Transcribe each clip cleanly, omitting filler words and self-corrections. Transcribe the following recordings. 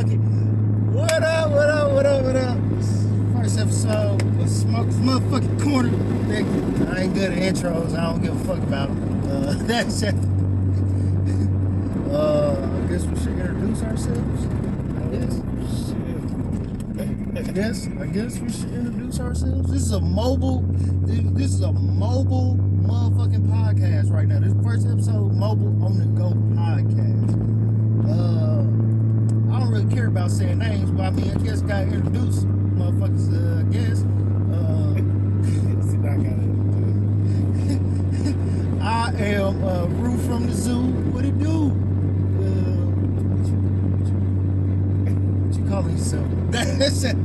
fuck it. What up, what up, what up, what up? First episode of Smokerscorner Corner. Thank you. I ain't good at intros. I don't give a fuck about them. That's it. I guess we should introduce ourselves. I guess we should introduce ourselves. This is a mobile motherfucking podcast right now. This first episode, mobile on the go podcast. I don't really care about saying names, but I mean, I guess gotta introduce motherfuckers. I guess. I am RUE from the zoo. What it do? What you calling yourself? That's it.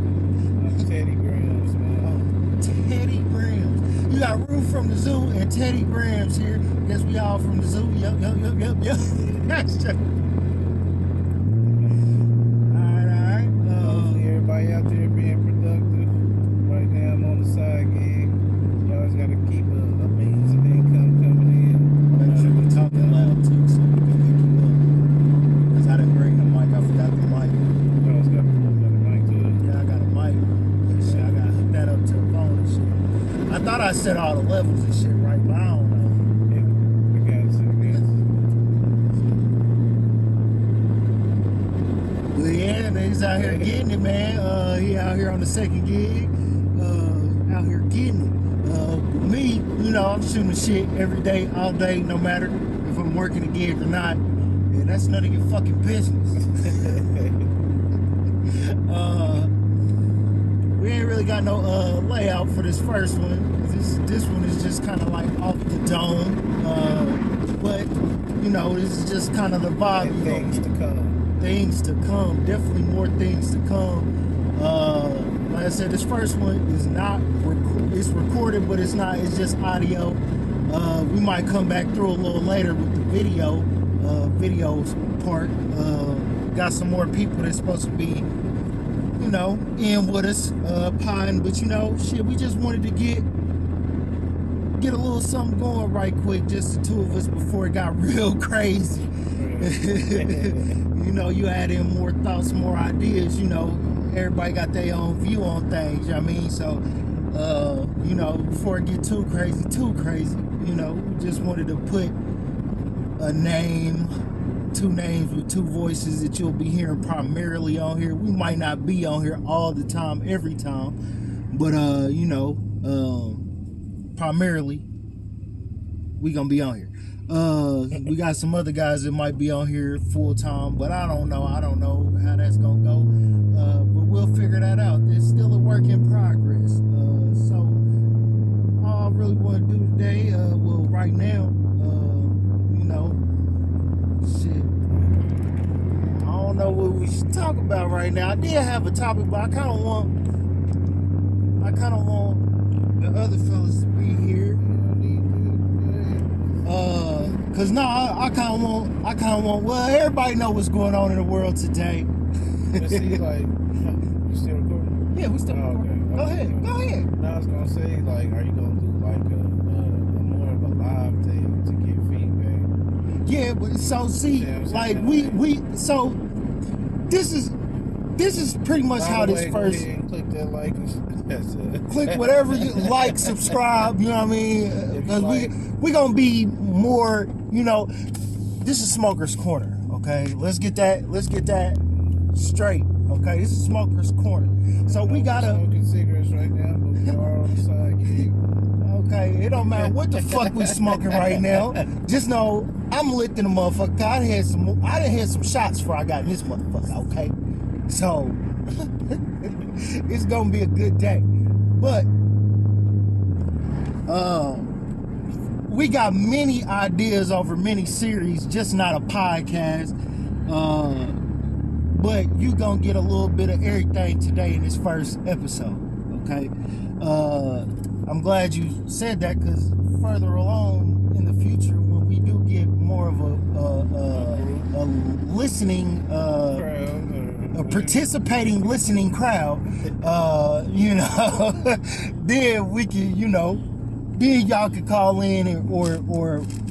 Teddy GRAMZ, man. Teddy GRAMZ. You got RUE from the zoo and Teddy GRAMZ here. Guess we all from the zoo. Yup. That's true. Alright. Hopefully everybody out there being productive. Right now I'm on the side gig. You always gotta keep a means of income coming in. Make sure we talking loud too so we can pick you up. Because I didn't bring the mic. I forgot the mic. You always got a mic to it. Yeah, I got a mic. Shit, I gotta hook that up to the phone and shit. I thought I set all the levels and shit right, but I don't know. Yeah, I got it. But yeah, niggas out here getting it, man. He out here on the second gig. Out here getting it. Me, you know, I'm shooting shit every day, all day, no matter if I'm working a gig or not. And that's none of your fucking business. We ain't really got no layout for this first one. This one is just kind of like off the dome. But, you know, this is just kind of the vibe. And things to come. Things to come, definitely more things to come. Like I said, this first one is not it's recorded, but it's not. It's just audio. We might come back through a little later with the videos part. Got some more people that's supposed to be, you know, in with us, potting. But you know, shit, we just wanted to get a little something going right quick, just the two of us before it got real crazy. You know, you add in more thoughts, more ideas, you know, everybody got their own view on things, you know what I mean? So, you know, before it get too crazy, you know, we just wanted to put a name, two names with two voices that you'll be hearing primarily on here. We might not be on here all the time, every time, but, you know, primarily, we gonna be on here. We got some other guys that might be on here full time, but I don't know how that's gonna go. But we'll figure that out. It's still a work in progress. So all I really want to do today, well, right now, you know, shit, I don't know what we should talk about right now. I did have a topic, but I kind of want the other fellas to be here. Cause no, I kind of want. Well, everybody know what's going on in the world today. But see, like, you still recording? Yeah, we still recording. Okay. Go ahead. No, I was gonna say, like, are you gonna do like a more of a live thing to get feedback? Yeah, but so see, like so this is pretty much how this first. Click that like. Click whatever you like, subscribe. You know what I mean? Because we gonna be more. You know, this is Smokers Corner. Okay, let's get that straight. Okay, this is Smokers Corner. So we gotta smoking cigarettes right now, but we are on the side gig. Okay, it don't matter what the fuck we smoking right now. Just know I'm lit in the motherfucker. I done had some shots before I got in this motherfucker. Okay, so it's gonna be a good day. But we got many ideas over many series, just not a podcast. But you gonna get a little bit of everything today in this first episode. Okay, I'm glad you said that, because further along in the future, when we do get more of a listening, a participating listening crowd, you know, then we can, you know, then y'all can call in or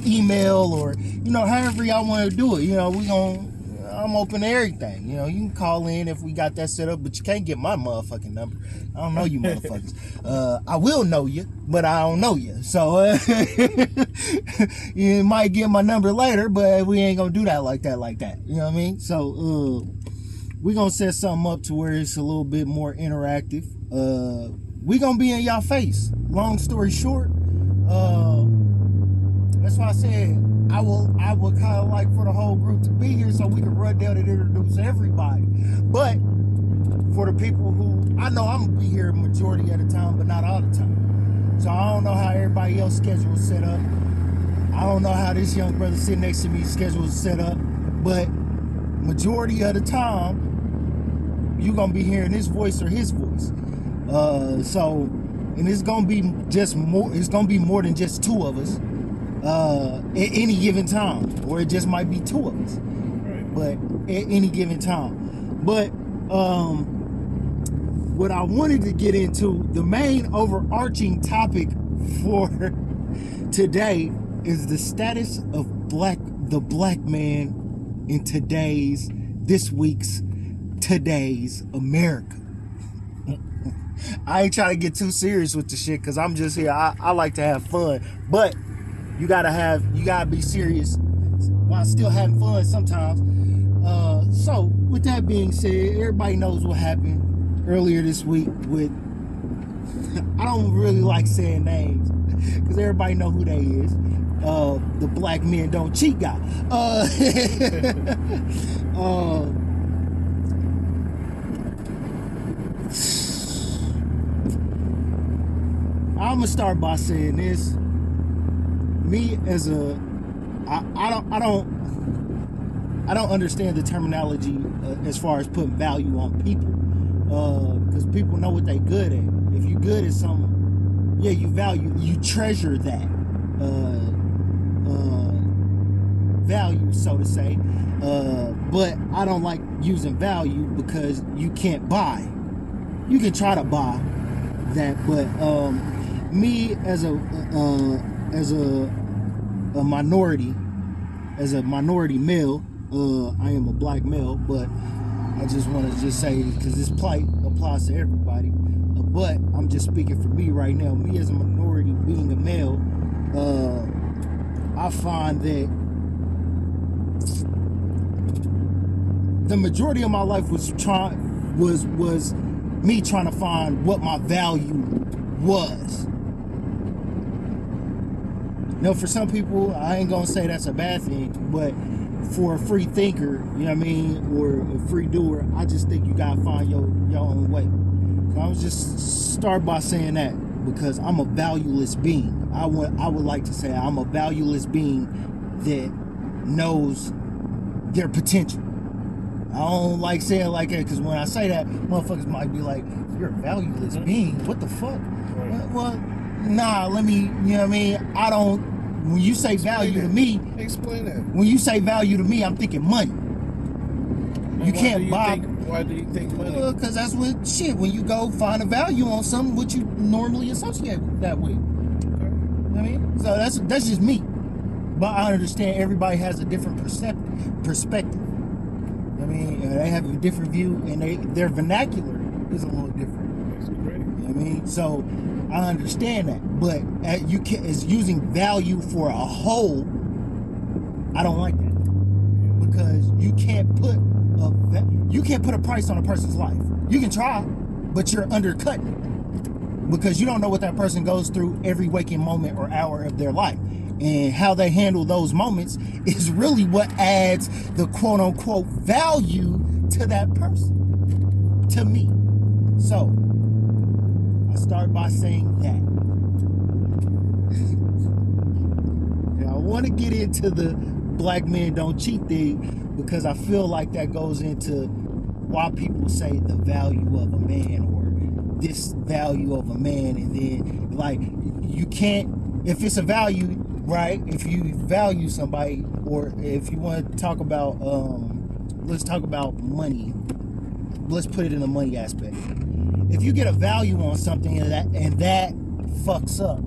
email, or, you know, however y'all want to do it. You know, we gonna, I I'm open to everything. You know, you can call in if we got that set up, but you can't get my motherfucking number. I don't know you motherfuckers. I will know you, but I don't know you. So you might get my number later, but we ain't gonna do that like that. You know what I mean? So we're gonna set something up to where it's a little bit more interactive. We gonna be in y'all face. Long story short, that's why I said I would kind of like for the whole group to be here so we can run down and introduce everybody. But for the people who, I know I'm gonna be here majority of the time, but not all the time. So I don't know how everybody else's schedule is set up. I don't know how this young brother sitting next to me's schedule is set up. But majority of the time, you're gonna be hearing his voice or his voice. And it's gonna be just more. It's gonna be more than just two of us. At any given time, or it just might be two of us, but at any given time. But what I wanted to get into, the main overarching topic for today is the status of the black man in today's America. I ain't trying to get too serious with the shit because I'm just here. I like to have fun, but you gotta be serious while still having fun sometimes. So with that being said, everybody knows what happened earlier this week with, I don't really like saying names because everybody know who they is. The black men don't cheat guy. I'm gonna start by saying this. Me as a, I don't understand the terminology as far as putting value on people, because people know what they good at. If you good at something, yeah, you treasure that value, so to say. But I don't like using value because you can't buy. You can try to buy that, but me as a minority male, I am a black male, but I just want to say, because this plight applies to everybody, but I'm just speaking for me right now. Me as a minority, being a male, I find that the majority of my life was me trying to find what my value was. Now, for some people, I ain't gonna say that's a bad thing, but for a free thinker, you know what I mean, or a free doer, I just think you gotta find your own way. So I was just start by saying that because I'm a valueless being. I would like to say I'm a valueless being that knows their potential. I don't like saying it like that because when I say that, motherfuckers might be like, "You're a valueless being. What the fuck?" Well, nah. Let me. You know what I mean? I don't. When you say value to me, explain that. When you say value to me, I'm thinking money. You can't buy. Why do you think money? Because that's what shit. When you go find a value on something, what you normally associate that with. You know what I mean? So that's just me. But I understand everybody has a different perspective. I mean, they have a different view, and their vernacular is a little different. That's great. You know what I mean? So I understand that, but as using value for a whole, I don't like that because you can't put a price on a person's life. You can try, but you're undercutting it because you don't know what that person goes through every waking moment or hour of their life. And how they handle those moments is really what adds the quote-unquote value to that person, to me. So, I start by saying that. Now, I want to get into the black men don't cheat thing because I feel like that goes into why people say the value of a man or this value of a man, and then, like, you can't, if it's a value, right? If you value somebody, or if you want to talk about, let's talk about money. Let's put it in the money aspect. If you get a value on something and that fucks up,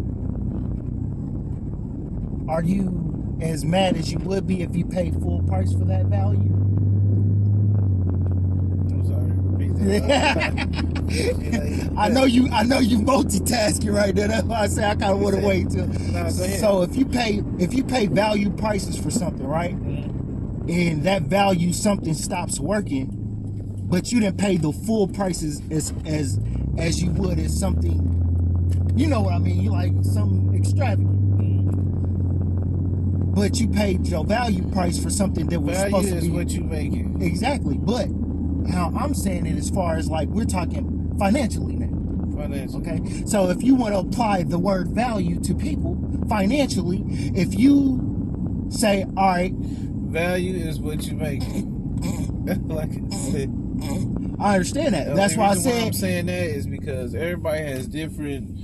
are you as mad as you would be if you paid full price for that value? I know you multitasking right there. That's why I say I kind of want to wait till. No, go ahead. So if you pay value prices for something, right? Mm-hmm. And that value something stops working, but you didn't pay the full prices as you would as something. You know what I mean? You like something extravagant. But you paid your value price for something that was supposed to be. Value is what you make it. Exactly. But how I'm saying it as far as like we're talking financially now. Financially. Okay. So if you want to apply the word value to people financially, if you say, all right. Value is what you make it. Like I said. I understand that. That's why I said. I'm saying that is because everybody has different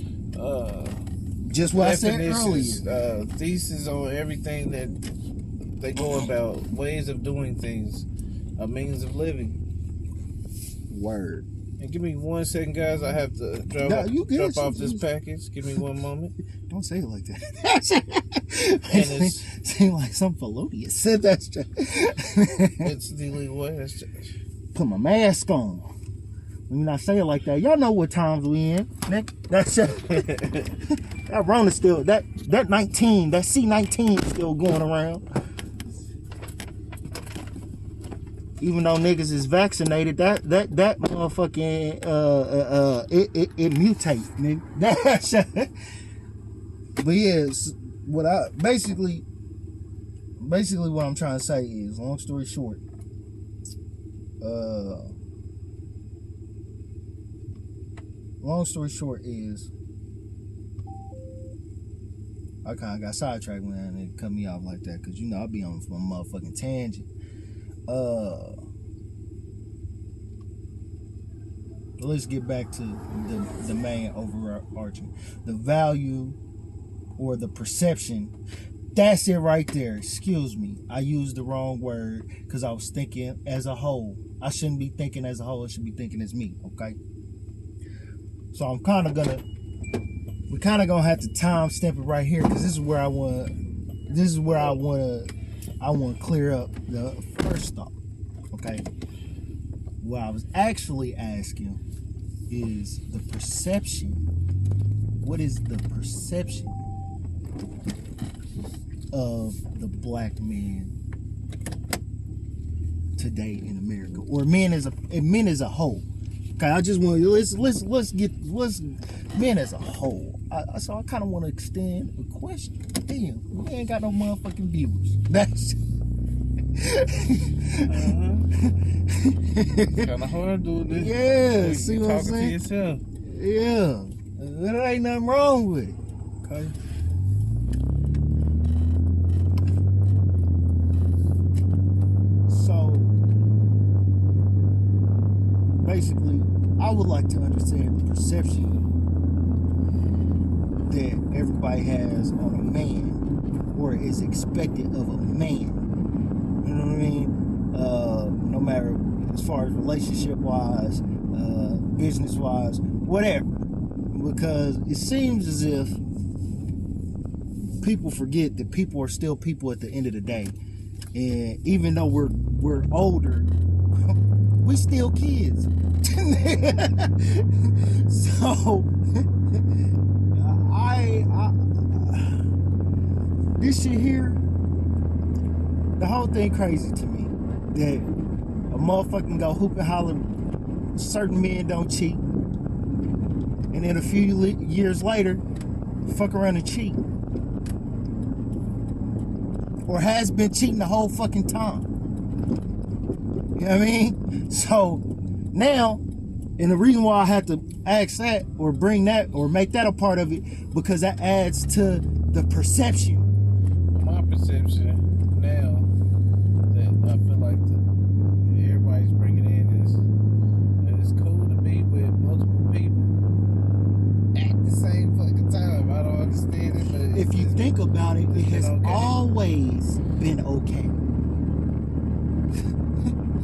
just what I said earlier. Thesis on everything that they go about, ways of doing things, a means of living. Word. And give me 1 second, guys. I have to drop off this package. Give me 1 moment. Don't say it like that. It seems like some felonious. Said that straight. It's the legal way. Put my mask on. Let me not say it like that. Y'all know what times we in, Nick. That's that Rona still that 19, that C-19 is still going around. Even though niggas is vaccinated, that motherfucking it mutate, nigga. But yes, what I basically what I'm trying to say is, long story short, is I kind of got sidetracked when that nigga cut me off like that, because you know I be on a motherfucking tangent. Let's get back to the main overarching, the value or the perception. That's it right there. Excuse me, I used the wrong word because I was thinking as a whole. I shouldn't be thinking as a whole. I should be thinking as me. Okay. So we're kind of gonna have to time stamp it right here, because this is where I want to clear up the first thought. Okay. What I was actually asking is the perception. What is the perception of the black man today in America, or men as a whole? Okay, I just want let's men as a whole. So I kind of want to extend a question. Damn, we ain't got no motherfucking viewers. That's kind of hard doing this. Yeah, see what I'm saying? To yourself. Yeah, there ain't nothing wrong with it. Okay. So basically, I would like to understand the perception that everybody has on a man, or is expected of a man. You know what I mean? No matter as far as relationship wise, business wise, whatever. Because it seems as if people forget that people are still people at the end of the day. And even though we're older, we still kids. So I this shit here, the whole thing crazy to me, that a motherfucking go hoop and holler, certain men don't cheat, and then a few years later fuck around and cheat, or has been cheating the whole fucking time. You know what I mean? So now, and the reason why I had to ask that, or bring that, or make that a part of it, because that adds to the perception. My perception now that I feel like everybody's bringing in is that it's cool to be with multiple people at the same fucking time. I don't understand it, but if you think about it, it has always been okay.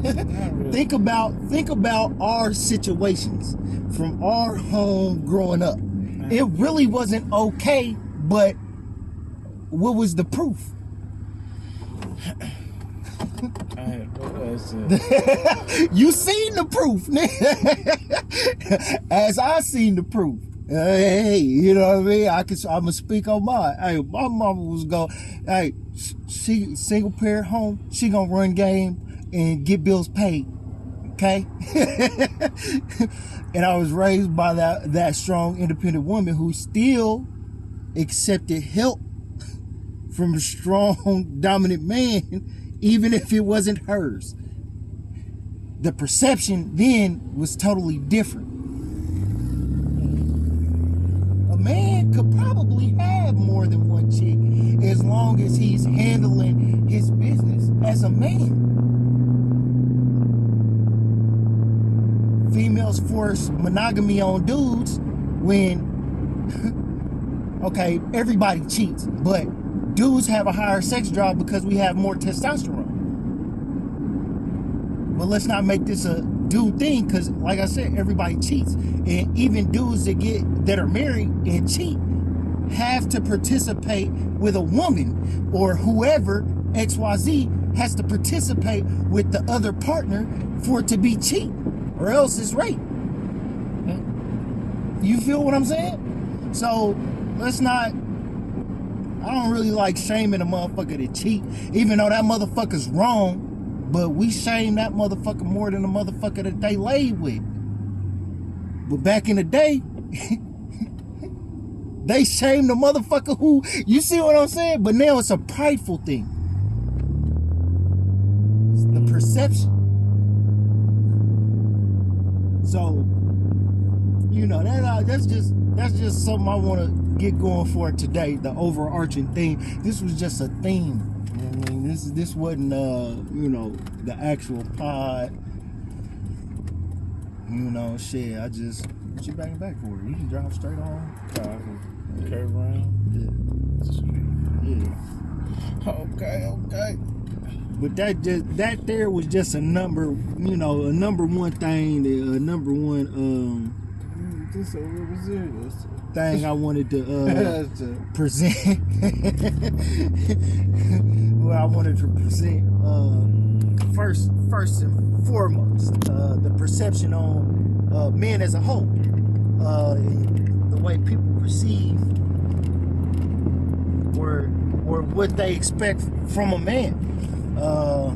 Really. Think about our situations from our home growing up. It really wasn't okay, but what was the proof? What was it? You seen the proof, nigga. As I seen the proof. Hey, you know what I mean? I'ma speak on mine. Hey, my mama was hey, she single parent home, she gonna run game and get bills paid. Okay? And I was raised by that strong, independent woman who still accepted help from a strong, dominant man, even if it wasn't hers. The perception then was totally different. A man could probably have more than one chick as long as he's handling his business as a man. Females force monogamy on dudes when, okay, everybody cheats, but dudes have a higher sex drive because we have more testosterone. But let's not make this a dude thing, because like I said, everybody cheats. And even dudes that are married and cheat have to participate with a woman, or whoever, XYZ, has to participate with the other partner for it to be cheat, or else it's rape. You feel what I'm saying? So let's not, I don't really like shaming a motherfucker that cheat, even though that motherfucker's wrong, but we shame that motherfucker more than the motherfucker that they laid with. But back in the day, they shamed the motherfucker who, you see what I'm saying? But now it's a prideful thing. It's the perception. So, you know, that's just something I want to get going for today. The overarching theme. This was just a theme. You know what I mean, this wasn't you know, the actual pod. You know, shit. What you banging back for? You can drive straight on. Curve around. Yeah. Okay. But that there was just a number, you know, a number one thing, a number one thing I wanted to present. What I wanted to present first and foremost, the perception on men as a whole, the way people perceive or what they expect from a man, or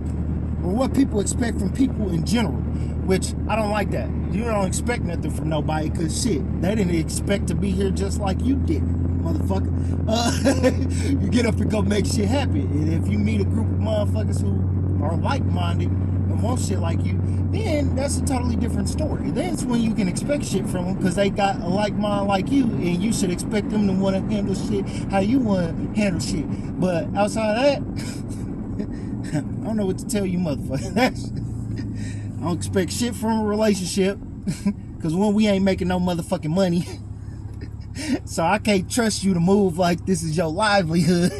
what people expect from people in general, which I don't like that. You don't expect nothing from nobody, because shit, they didn't expect to be here just like you did, motherfucker. You get up and go make shit happen. And if you meet a group of motherfuckers who are like-minded and want shit like you, then that's a totally different story. Then it's when you can expect shit from them, because they got a like mind like you, and you should expect them to want to handle shit how you want to handle shit. But outside of that, I don't know what to tell you, motherfucker. I don't expect shit from a relationship, because when we ain't making no motherfucking money, so I can't trust you to move like this is your livelihood.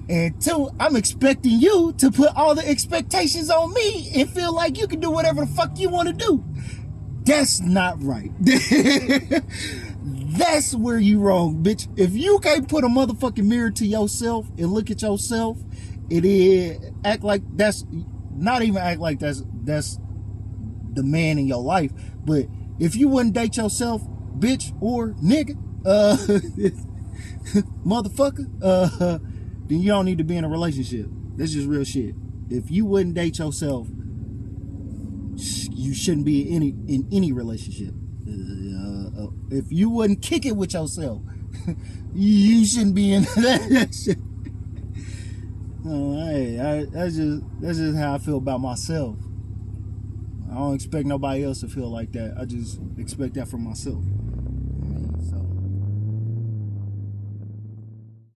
And two, I'm expecting you to put all the expectations on me and feel like you can do whatever the fuck you want to do. That's not right. That's where you wrong, bitch. If you can't put a motherfucking mirror to yourself and look at yourself, act like that's not even act like that's the man in your life. But if you wouldn't date yourself, bitch or nigga, motherfucker, then you don't need to be in a relationship. That's just real shit. If you wouldn't date yourself, you shouldn't be in any relationship. If you wouldn't kick it with yourself, you shouldn't be in that shit. Hey, that's just how I feel about myself. I don't expect nobody else to feel like that. I just expect that from myself.